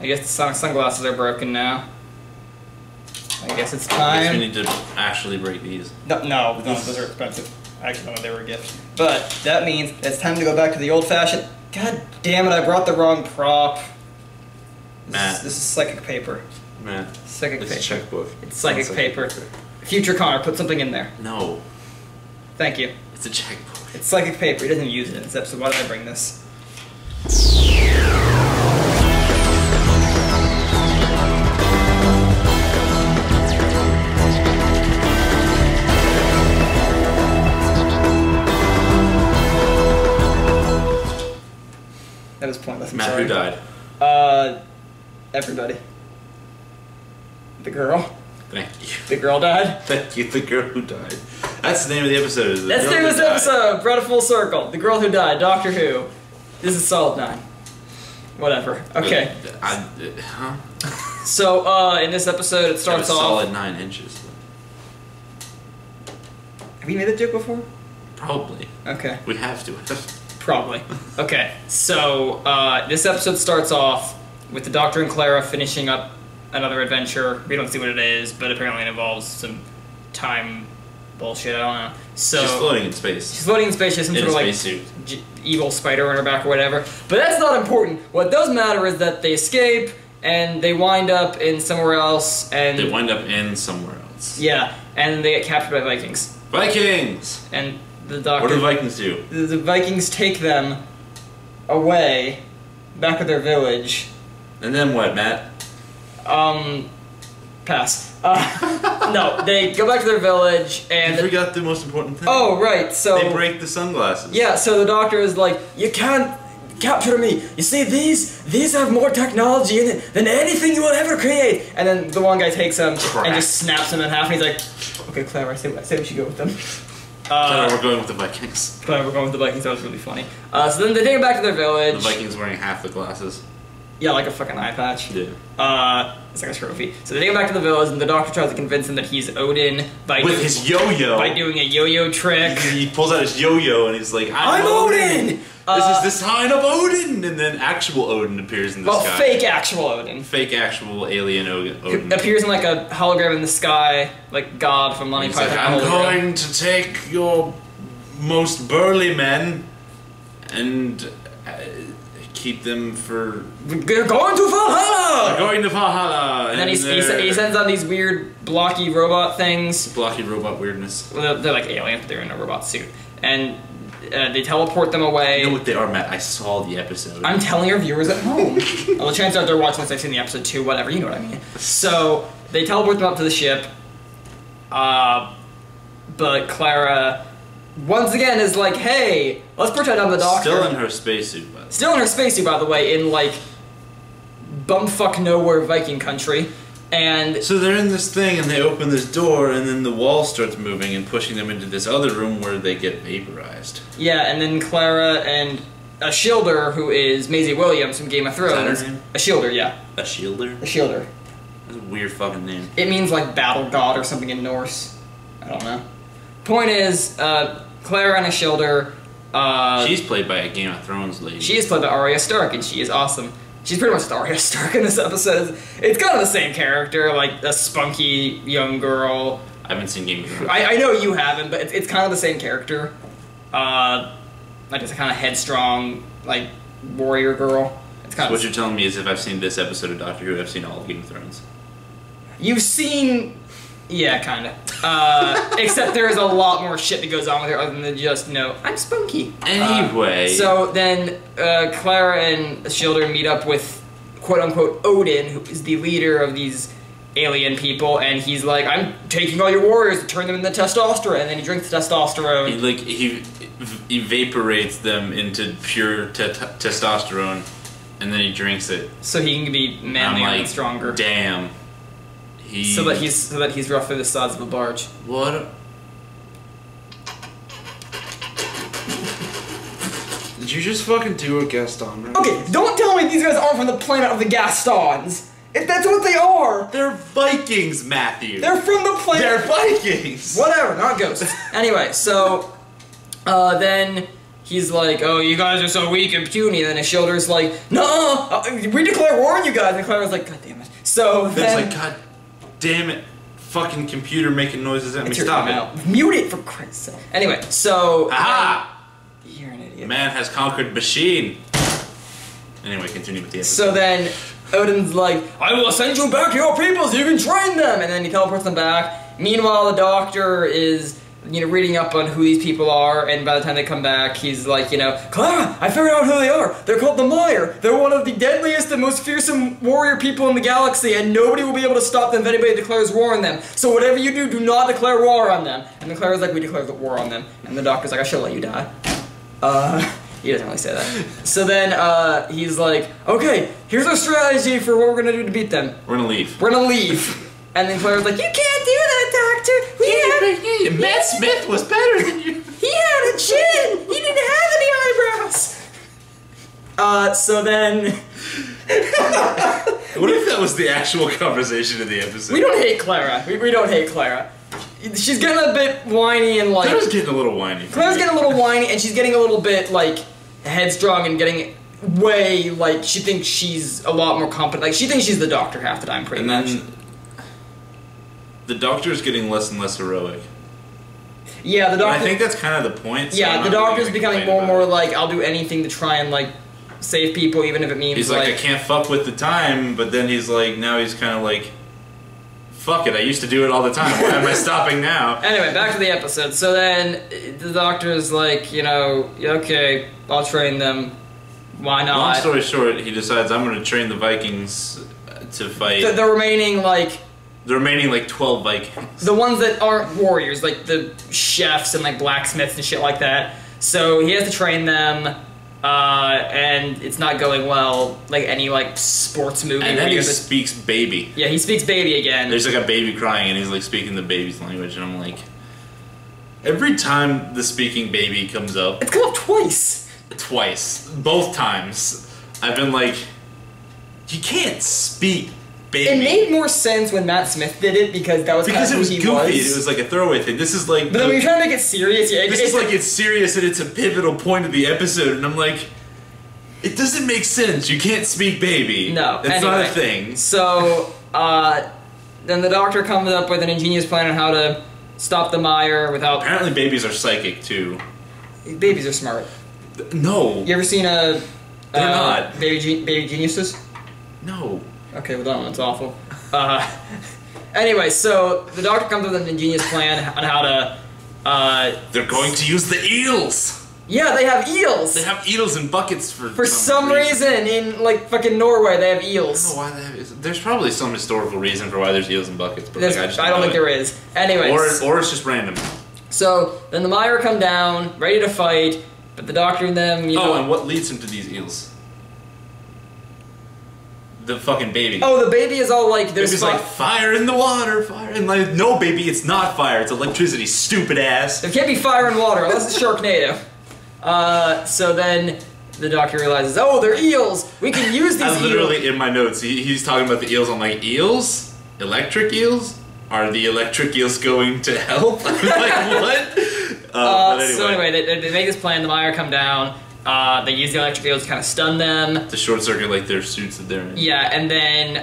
I guess the Sonic sunglasses are broken now. I guess it's I time. guess we need to actually break these. No, those are expensive. I actually don't know they were a gift. But that means it's time to go back to the old-fashioned... God damn it, I brought the wrong prop. This is psychic paper. Matt, Psychic paper. It's a checkbook. It's psychic paper. Future Connor, put something in there. No. Thank you. It's a checkbook. It's psychic paper. He doesn't use it in this episode. Why did I bring this? That was pointless. I'm Matt, sorry. who died? Everybody. The girl. Thank you. The girl died. Thank you, the girl who died. That's the name of the episode. That's the name of this episode. Brought it full circle. The girl who died. Doctor Who. This is Solid 9. Whatever. Okay. Huh? So, in this episode, it starts off. Solid 9 inches. Have we made that joke before? Probably. Okay. We have to. Probably. Okay. So, this episode starts off with the Doctor and Clara finishing up another adventure. We don't see what it is, but apparently it involves some time bullshit. I don't know. So She's floating in space. She's floating in space. She has some In sort a of like spacesuit. evil spider on her back or whatever. But that's not important. What does matter is that they escape and they wind up in somewhere else. And They wind up in somewhere else. yeah, and they get captured by Vikings. Vikings! And the Doctor. What do the Vikings do? The Vikings take them away, back to their village. And then what, Matt? Pass. No, they go back to their village and... You forgot the most important thing. Oh, right, so... They break the sunglasses. Yeah, so the Doctor is like, you can't capture me. You see, these have more technology in it than anything you will ever create. And then the one guy takes him and just snaps him in half, and he's like, okay, Clara, I say we should go with them. Clara, we're going with the Vikings. Clara, we're going with the Vikings. That was really funny. So then they take him back to their village. The Vikings wearing half the glasses. Yeah, like a fucking eye patch. Yeah. It's like a trophy. So they take him back to the village, and the Doctor tries to convince him that he's Odin by With his yo-yo. by doing a yo-yo trick. He pulls out his yo-yo and he's like, I'm Odin! This is the sign of Odin! And then actual Odin appears in the sky. Fake actual Odin. Fake actual alien Odin. Appears in like a hologram in the sky, like God from Monty He's Python. like, I'm hologram. going to take your most burly men and keep them for... They're going to Valhalla! We're going to Valhalla! And then he sends out these weird blocky robot things. Blocky robot weirdness. Well, they're like aliens, but they're in a robot suit. And they teleport them away. You know what they are, Matt? I saw the episode. I'm telling our viewers at home. Well, the chances are they're watching this, I've seen the episode too, whatever, you know what I mean. So, they teleport them up to the ship. But Clara, once again, is like, hey, let's pretend I'm the Doctor. Still in her spacesuit, by the way. Still in her spacesuit, by the way, in, like, bumfuck nowhere Viking country. And so they're in this thing, and they open this door, and then the wall starts moving and pushing them into this other room where they get vaporized. yeah, and then Clara and a Shielder, who is Maisie Williams from Game of Thrones. Is that her name? A Shielder, yeah. A shielder? A Shielder. That's a weird fucking name. It means like battle god or something in Norse. I don't know. Point is, Clara and a Shielder. She's played by a Game of Thrones lady. She is played by Arya Stark, and she is awesome. She's pretty much Arya Stark in this episode. It's kind of the same character, like a spunky young girl. I haven't seen Game of Thrones. I know you haven't, but it's kind of the same character. Like just a kind of headstrong, like warrior girl. It's kind So of. what you're telling me is if I've seen this episode of Doctor Who, I've seen all of Game of Thrones. You've seen. Yeah, kind of. Except there's a lot more shit that goes on with her other than just, no, I'm spunky. Anyway. So then Clara and Shielder meet up with quote-unquote Odin, who is the leader of these alien people, and he's like, I'm taking all your warriors to turn them into testosterone, and then he drinks the testosterone. He evaporates them into pure testosterone, and then he drinks it. So he can be manlier I'm like, and stronger. Damn. So that he's roughly the size of a barge. What? Did you just fucking do a Gaston? Right? Okay, don't tell me these guys aren't from the planet of the Gastons. If that's what they are. They're Vikings, Matthew. They're from the planet. They're Vikings. Whatever, not ghosts. Anyway, so then he's like, oh, you guys are so weak and puny, and then his shoulder's like, no, we declare war on you guys, and Clara's like, god damn it. So Ben's then... like, god damn it, fucking computer making noises at me, It's your stop email. it. Mute it for Christ's sake. Anyway, so... Aha! You're an idiot. Man has conquered machine. Anyway, continue with the episode. So then, Odin's like, I will send you back to your people so you can train them! And then he teleports them back. Meanwhile, the doctor is, reading up on who these people are, and by the time they come back, he's like, Clara, I figured out who they are! They're called the Mire! They're one of the deadliest and most fearsome warrior people in the galaxy, and nobody will be able to stop them if anybody declares war on them. So whatever you do, do not declare war on them. And the Clara's like, we declare the war on them. And the doctor's like, I should let you die. He doesn't really say that. So then, he's like, okay, here's our strategy for what we're gonna do to beat them. We're gonna leave. We're gonna leave. And then Clara's like, you can't do that, Doctor! Matt Smith was better than you. He had a chin! He didn't have any eyebrows! So then... What if that was the actual conversation of the episode? We don't hate Clara. We don't hate Clara. She's getting a bit whiny and like... Clara's getting a little whiny. Clara's getting a little whiny and she's getting a little bit like headstrong and getting way like she thinks she's a lot more competent. Like she thinks she's the Doctor half the time pretty much. And then the Doctor's getting less and less heroic. Yeah, the Doctor... I think that's kind of the point. So yeah, the Doctor's becoming more and more like, I'll do anything to try and like save people even if it means he's like, I can't fuck with the time, but then he's like, now he's kind of like, fuck it, I used to do it all the time, why am I stopping now? Anyway, back to the episode. So then, the Doctor's like, okay, I'll train them. Why not? Long story short, he decides, I'm going to train the Vikings to fight. The remaining, like... The remaining, like, 12 Vikings. The ones that aren't warriors, like the chefs and, like, blacksmiths and shit like that. So he has to train them, and it's not going well, like any, like, sports movie. And then he speaks baby. Yeah, he speaks baby again. There's, like, a baby crying, and he's, like, speaking the baby's language, and I'm like... Every time the speaking baby comes up... It's come up twice! Twice. Both times. I've been like... You can't speak baby. It made more sense when Matt Smith did it, because that was kind of who he was. It was like a throwaway thing. This is like... But then when you're trying to make it serious, yeah... This is like, it's serious, and it's a pivotal point of the episode, and I'm like... It doesn't make sense. You can't speak baby. No, it's not a thing. So, then the Doctor comes up with an ingenious plan on how to stop the Mire without... Apparently babies are psychic, too. Babies are smart. No. You ever seen a... They're not. Baby Geniuses? No. Okay, well, that one's awful. Anyway, so the Doctor comes with an ingenious plan on how to... They're going to use the eels! Yeah, they have eels! They have eels in buckets for some reason, in, like, fucking Norway, they have eels. I don't know why they have... There's probably some historical reason for why there's eels in buckets, but like, I don't think there is. Anyways. Or it's just random. So, then the Mire come down, ready to fight, but the Doctor and them, Oh, and what leads him to these eels? The fucking baby. Oh, the baby is all like, there's Baby's like, fire in the water, fire, and like, no baby, it's not fire, it's electricity, stupid ass. There can't be fire and water, unless it's Sharknado. So then the Doctor realizes, oh, they're eels! We can use these eels! Literally in my notes, he's talking about the eels, I'm like, eels? Electric eels? Are the electric eels going to help? I'm like, what? But anyway. So anyway, they make this plan, the Mire come down, they use the electric eels to kind of stun them. To short circuit like their suits that they're in. Yeah, and then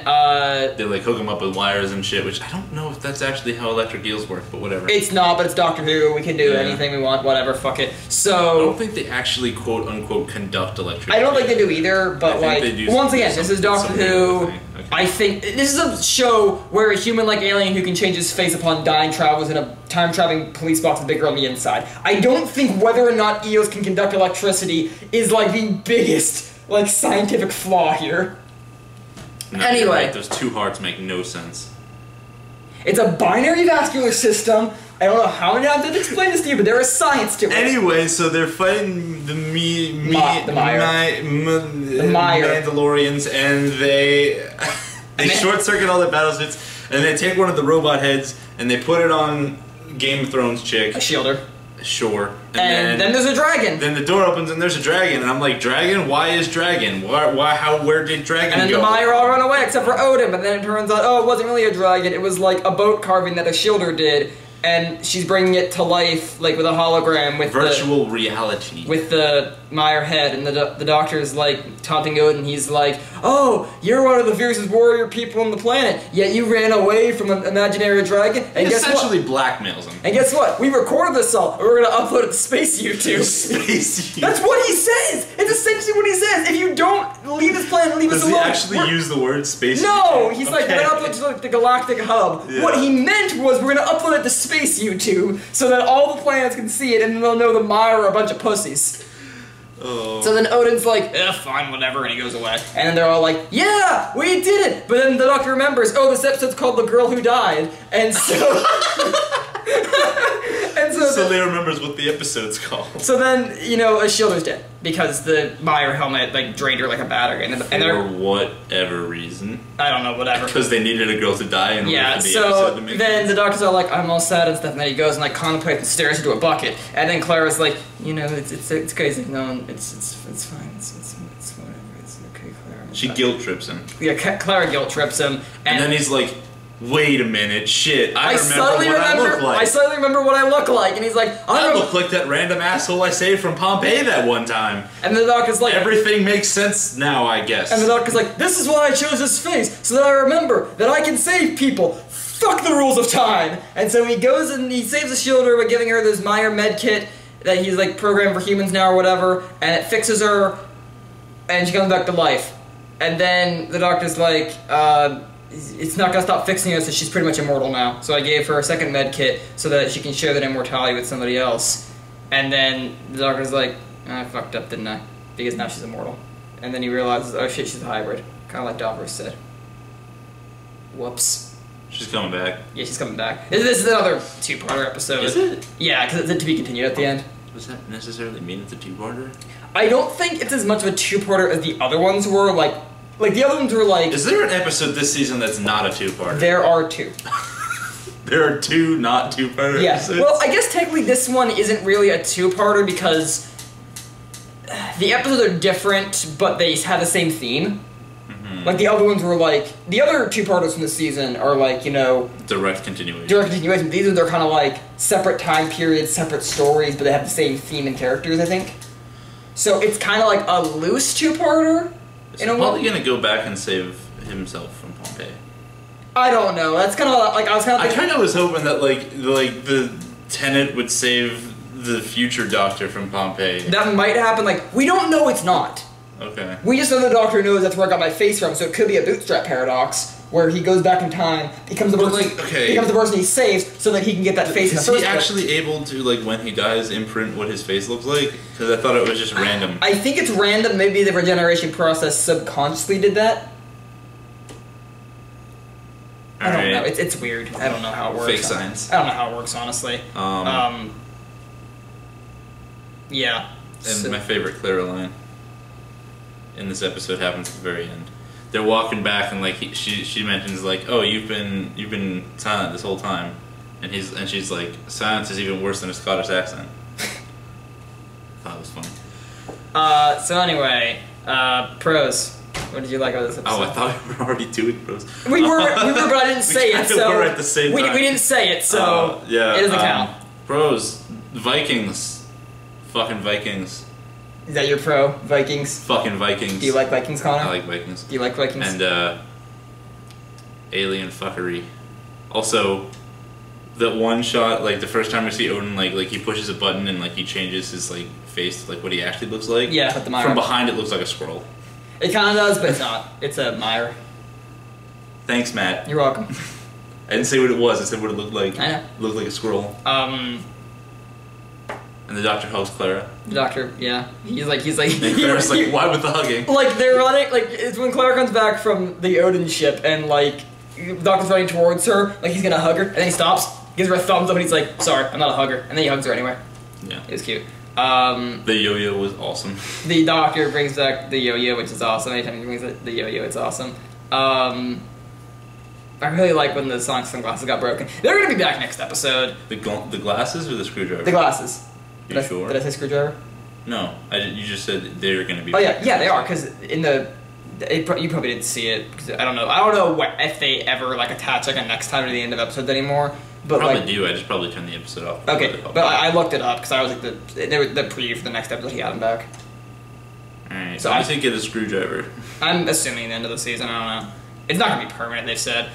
they like hook them up with wires and shit, which I don't know if that's actually how electric eels work, but whatever. It's not, but it's Doctor Who, we can do anything we want, whatever, fuck it. So... I don't think they actually quote unquote conduct electric I don't think they do either, but like, once again, this is Doctor Who. Okay. I think this is a show where a human-like alien who can change his face upon dying travels in a time-traveling police box with a big girl on the inside. I don't think whether or not eels can conduct electricity is like the biggest like scientific flaw here. No, anyway, you're right. Those two hearts make no sense. It's a binary vascular system. I don't know how many times I've explained this to you, but there is science to it. Anyway, so they're fighting the Mandalorians, and they short circuit all their battleships, and they take one of the robot heads and they put it on Game of Thrones chick. A shielder. Sure. And then there's a dragon. Then the door opens and there's a dragon, and I'm like, dragon? Why is dragon? Where did dragon go? And then the Mire all run away except for Odin, but then it turns out, oh, it wasn't really a dragon, it was like a boat carving that a shielder did. and she's bringing it to life, like with a hologram, with virtual reality, with the Meyer head, and the doctor's like taunting Odin. He's like, "Oh, you're one of the fiercest warrior people on the planet, yet you ran away from an imaginary dragon." And he guess essentially what? blackmails him. And guess what? We recorded this all, and we're gonna upload it to Space YouTube. Space YouTube. That's what he says. It's essentially what he says. If you don't leave this planet, leave us alone. Does he actually use the word space? No, he's like, we're gonna upload to like, the Galactic Hub. Yeah. What he meant was we're gonna upload it to Space YouTube so that all the planets can see it, and then they'll know the Meyer are a bunch of pussies. Oh. So then Odin's like, fine, whatever, and he goes away. And then they're all like, yeah, we did it! But then the doctor remembers, oh, this episode's called The Girl Who Died. And so... so they remembers what the episode's called. So then, you know, Shielder's dead. Because the Meyer helmet, like, drained her like a battery. And for whatever reason. I don't know, whatever. Because they needed a girl to die in order for the episode to make then sense. the doctor's all like, I'm all sad and stuff, and then he goes and like contemplates and stares into a bucket. And then Clara's like, you know, it's crazy. No, it's fine. It's whatever. It's okay, Clara. She guilt trips him. Yeah, Clara guilt trips him. And then he's like, wait a minute, shit, I look like. I suddenly remember what I look like, and he's like, I look like that random asshole I saved from Pompeii that one time. And the doctor's like, everything makes sense now, I guess. And the doctor's like, this is why I chose this face, so that I remember that I can save people. Fuck the rules of time. And so he goes and he saves the Shielder by giving her this Meyer med kit that he's like programmed for humans now or whatever, and it fixes her, and she comes back to life. And then the doctor's like, it's not gonna stop fixing her, so she's pretty much immortal now. So I gave her a second med kit so that she can share that immortality with somebody else. And then the doctor's like, I fucked up, didn't I? Because now she's immortal. And then he realizes, oh shit, she's a hybrid. Kind of like Davros said. Whoops. She's coming back. Yeah, she's coming back. This is another two-parter episode. Is it? Yeah, because it's to be continued at the end. Does that necessarily mean it's a two-parter? I don't think it's as much of a two-parter as the other ones were, like the other ones were like... Is there an episode this season that's not a two-parter? There are two. There are two not two-parter episodes? Well, I guess technically this one isn't really a two-parter because the episodes are different, but they have the same theme. Mm-hmm. Like, the other ones were like... The other two-parters from this season are like, you know... Direct continuation. Direct continuation. These are kind of like separate time periods, separate stories, but they have the same theme and characters, I think. So it's kind of like a loose two-parter. Is he probably gonna go back and save himself from Pompeii? I don't know. That's kind of like I was kind of. I kind of was hoping that like the Tenet would save the future Doctor from Pompeii. That might happen. Like we don't know. It's not. Okay. We just know the Doctor knows that's where I got my face from. So it could be a bootstrap paradox where he goes back in time, becomes the person, becomes the person he saves, so that he can get that face. Is he actually able to, like, when he dies, imprint what his face looks like? Because I thought it was just random. I think it's random. Maybe the regeneration process subconsciously did that. I don't know. It's weird. I don't know how it works. Fake science. I don't know how it works, honestly. Yeah. And my favorite Clara line in this episode happens at the very end. They're walking back and like she mentions like, oh, you've been silent this whole time, and she's like, silence is even worse than a Scottish accent. I thought it was funny. So anyway, pros. What did you like about this episode? Oh, I thought we were already doing pros. We were, but I didn't say it. So we were at the same time. We didn't say it, so yeah, it doesn't count. Pros, Vikings, fucking Vikings. Is that your pro, Vikings? Fucking Vikings. Do you like Vikings, Connor? I like Vikings. Do you like Vikings? And alien fuckery. Also, the one shot, like the first time we see Odin, like he pushes a button and like he changes his like face to like what he actually looks like. Yeah, with the Meyer. From behind, it looks like a squirrel. It kind of does, but it's not. It's a Meyer. Thanks, Matt. You're welcome. I didn't say what it was. I said what it looked like. I know. It looked like a squirrel. And the Doctor hugs Clara. The Doctor, yeah. He's like. And Clara's like, why with the hugging? Like they're running. Like it's when Clara comes back from the Odin ship, and like the Doctor's running towards her, like he's gonna hug her, and then he stops, gives her a thumbs up, and he's like, "Sorry, I'm not a hugger," and then he hugs her anyway. Yeah. It was cute. The yo-yo was awesome. The Doctor brings back the yo-yo, which is awesome. Anytime he brings the yo-yo, it's awesome. I really like when the Sonic sunglasses got broken. They're gonna be back next episode. The glasses or the screwdriver? The glasses. You sure? Did I say screwdriver? No, you just said they're gonna be. Oh yeah, they are, because in the You probably didn't see it because I don't know if they ever like attach like a next time to the end of episodes anymore. But Probably like, do. I just probably turned the episode off. Okay, but I looked it up because I was like the preview for the next episode. He had him back. Alright, So so I I- think get a screwdriver. I'm assuming the end of the season. I don't know. It's not gonna be permanent. They've said.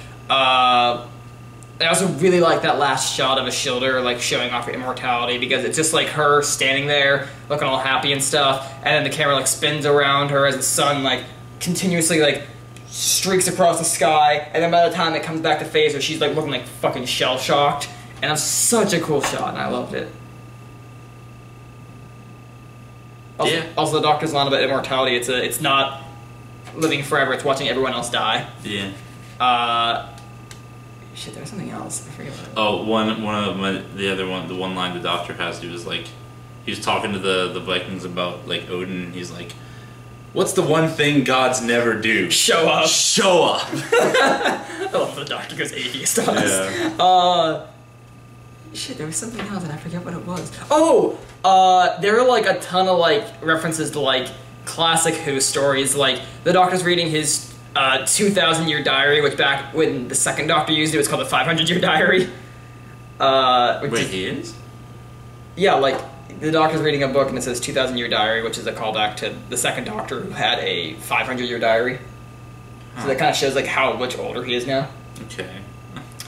I also really like that last shot of Ashildr like showing off her immortality because it's just like her standing there looking all happy and stuff, and then the camera like spins around her as the sun like continuously like streaks across the sky, and then by the time it comes back to face her, she's like looking like fucking shell shocked, and it's such a cool shot, and I loved it. Also, Yeah. Also, the Doctor's line about immortality. It's not living forever. It's watching everyone else die. Yeah. Shit, there was something else. I forget what it was. Oh, the one line the Doctor has, he was talking to the Vikings about like Odin. He's like, "What's the one thing gods never do? Show up. Show up." I love the Doctor goes atheist on us. Shit, there was something else and I forget what it was. Oh! There were like a ton of like references to like classic Who stories. Like the Doctor's reading his 2,000-year diary, which back when the second Doctor used it was called the 500-year diary. Wait, he is? Yeah, like the Doctor's reading a book and it says 2,000-year diary, which is a callback to the second Doctor who had a 500-year diary. So that kind of shows like how much older he is now. Okay.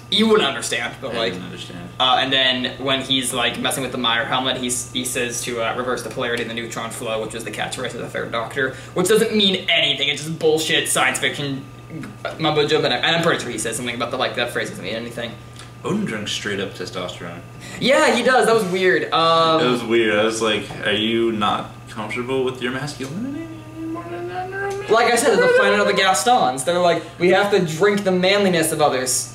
You wouldn't understand, but I like. didn't understand. And then when he's like messing with the Meyer helmet, he says to reverse the polarity of the neutron flow, which was the catchphrase of the third Doctor, which doesn't mean anything. It's just bullshit science fiction mumbo jumbo. And I'm pretty sure he says something about that phrase doesn't mean anything. Odin drank straight up testosterone. Yeah, he does. That was weird. It was weird. I was like, "Are you not comfortable with your masculinity anymore?" Like I said, it's the planet of the Gastons. They're like, we have to drink the manliness of others.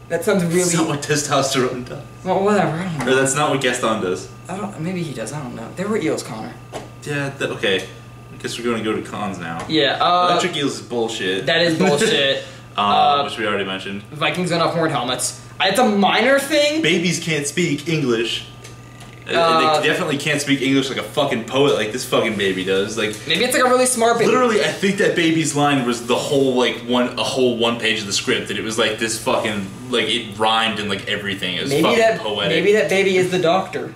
That sounds really. That's not what testosterone does. Well, whatever. I don't know. Or that's not what Gaston does. Maybe he does. I don't know. There were eels, Connor. Yeah. Okay. I guess we're going to go to cons now. Yeah. Electric eels is bullshit. That is bullshit. Which we already mentioned. Vikings don't have horned helmets. It's a minor thing. Babies can't speak English. They definitely can't speak English like a fucking poet like this fucking baby does. Like Maybe it's like a really smart baby. literally, I think that baby's line was the whole a whole one page of the script, and it was like this fucking like it rhymed and like everything. It was fucking poetic. Maybe that baby is the Doctor.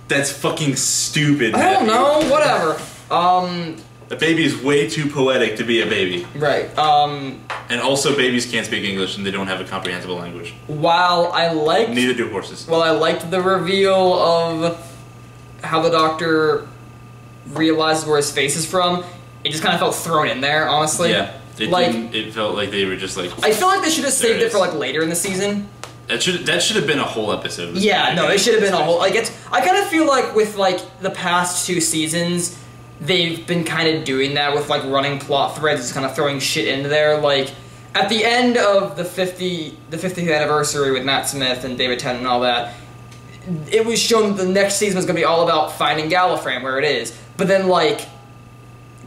That's fucking stupid. I don't Matthew. know. Whatever. A baby is way too poetic to be a baby. Right. And also, babies can't speak English and they don't have a comprehensible language. While I liked. Neither do horses. Well, I liked the reveal of how the Doctor realizes where his face is from. It just kind of felt thrown in there, honestly. Yeah. It felt like they were just like. I feel like they should have There saved it it for is. like later in the season. That should have been a whole episode. Yeah, no, it should have been a whole. Like I kind of feel like with like the past 2 seasons, they've been kind of doing that with like running plot threads, just kind of throwing shit into there. Like at the end of the 50th anniversary with Matt Smith and David Tennant and all that, it was shown that the next season was going to be all about finding Gallifrey where it is. But then like,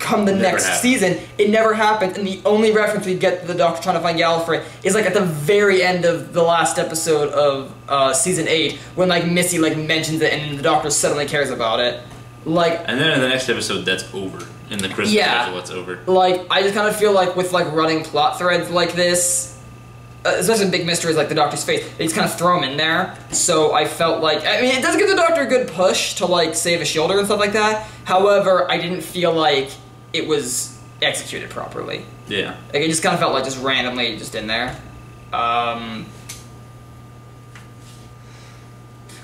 come the Never next happened. season, it never happened, and the only reference we get to the Doctor trying to find Gallifrey is like at the very end of the last episode of season 8, when like Missy like mentions it and the Doctor suddenly cares about it. Like, And then in the next episode, that's over. In the Christmas Yeah. special, it's over. like I just kind of feel like with like running plot threads like this, especially big mysteries like the Doctor's face, they just kind of throw them in there. So I felt like, I mean, it does give the Doctor a good push to like save Ashildr and stuff like that. However, I didn't feel like it was executed properly. Yeah. Like it just kind of felt like just randomly just in there.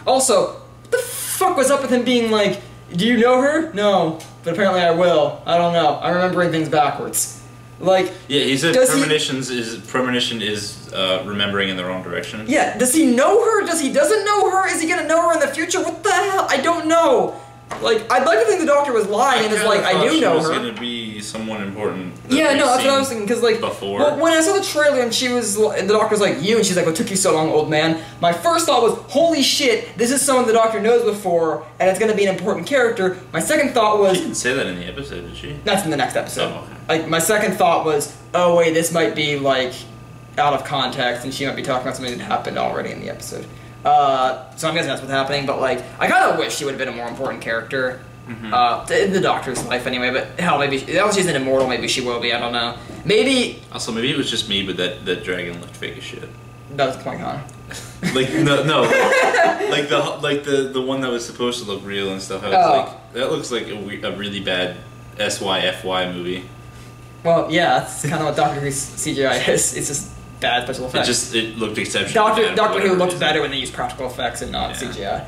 Also, what the fuck was up with him being like, do you know her? No, but apparently I will. I don't know. I'm remembering things backwards. Like, Yeah, he said Does he- premonition is remembering in the wrong direction. yeah, does he know her? Doesn't know her? Is he gonna know her in the future? What the hell? I don't know. Like, I'd like to think the Doctor was lying and is like, I do know She was her. gonna be someone important. that Yeah, we've no, that's what I was seen thinking, because, like, before. well, when I saw the trailer and and the Doctor's like, you, and she's like, what took you so long, old man? My first thought was, holy shit, this is someone the Doctor knows before, and it's gonna be an important character. My second thought was, She didn't say that in the episode, did she? that's in the next episode. Oh, okay. Like, my second thought was, oh wait, this might be, like, out of context, and she might be talking about something that happened already in the episode. So I'm guessing that's what's happening, but, like, I kinda wish she would have been a more important character. In the Doctor's life anyway, but hell, maybe now she's an immortal. Maybe she will be. I don't know. Maybe. Also, maybe it was just me, but that dragon looked fake as shit. That's the point, huh? Like no, like the one that was supposed to look real and stuff. I was like, that looks like a really bad SYFY movie. Well, yeah, that's kind of what Doctor Who's CGI is. It's just bad special effects. It looked exceptionally bad. Doctor Who looks better when they use practical effects and not CGI.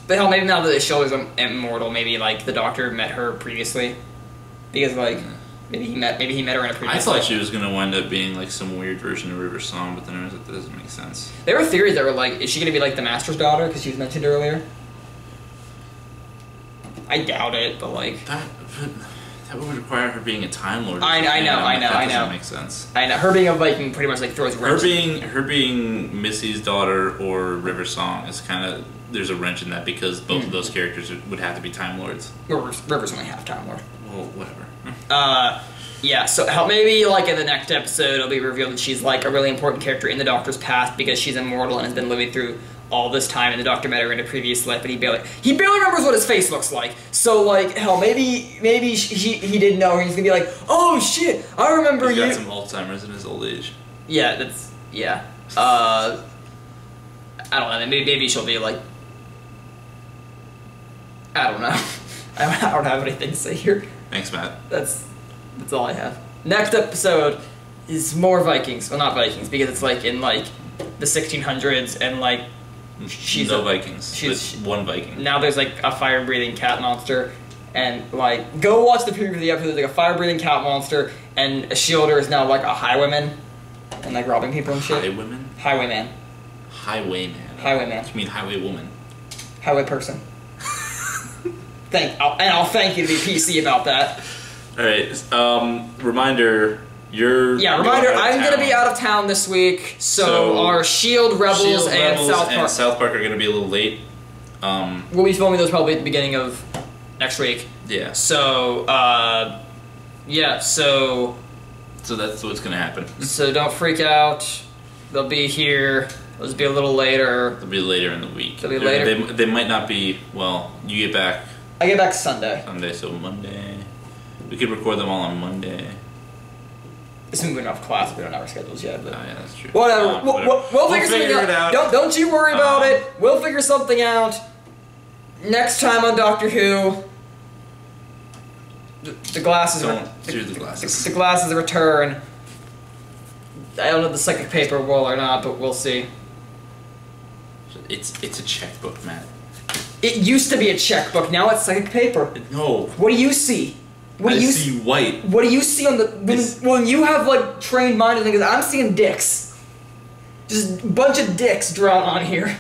But hell, maybe now that the show is immortal, maybe like the Doctor met her previously, because like maybe he met her in a previous. I thought she was gonna wind up being like some weird version of River Song, but then I was like, that doesn't make sense. There were theories that were like, is she gonna be like the Master's daughter because she was mentioned earlier? I doubt it, but like that would require her being a Time Lord. I know. That doesn't make sense. I know her being a Viking pretty much like throws wrench. Her being Missy's daughter or River Song is kind of, there's a wrench in that because both of those characters would have to be Time Lords. River's only half Time Lord. Well, whatever. Yeah, so maybe like in the next episode it'll be revealed that she's like a really important character in the Doctor's past because she's immortal and has been living through all this time, and the Doctor met her in a previous life, but he barely remembers what his face looks like. So like, hell, maybe he didn't know her. He's gonna be like, oh shit, I remember you. He's got some Alzheimer's in his old age. Yeah, I don't know. Maybe she'll be like, I don't know. I don't have anything to say here. Thanks, Matt. That's all I have. Next episode is more Vikings. Well, not Vikings, because it's like in like the 1600s, and like she's Vikings. She's one Viking. Now there's like a fire-breathing cat monster, and like go watch the preview of the episode. There's like a fire-breathing cat monster, and a Shielder is now like a highwayman, and like robbing people and shit. Highwayman. Highwayman. Highwayman. Highwayman. You mean highway woman? Highway person. I'll thank you to be PC about that. All right. Reminder. Reminder. I'm gonna be out of town this week, so our Shield Rebels and South Park are gonna be a little late. We'll be filming those probably at the beginning of next week. Yeah. So So that's what's gonna happen. So don't freak out. They'll be here. They'll just be a little later. They'll be later in the week. They'll be later. They might not be. Well, you get back. I get back Sunday. So Monday. We could record them all on Monday. Assuming we don't have class, we don't have our schedules yet. But yeah, that's true. Whatever. We'll figure something out. Don't you worry about it. We'll figure something out. Next time on Doctor Who, the glasses. The glasses return. I don't know if the psychic paper will or not, but we'll see. It's a checkbook, Matt. It used to be a checkbook. Now it's psychic paper. No. What do you see? I see white. What do you see on the when you have like trained mind and things? I'm seeing dicks. Just a bunch of dicks drawn on here.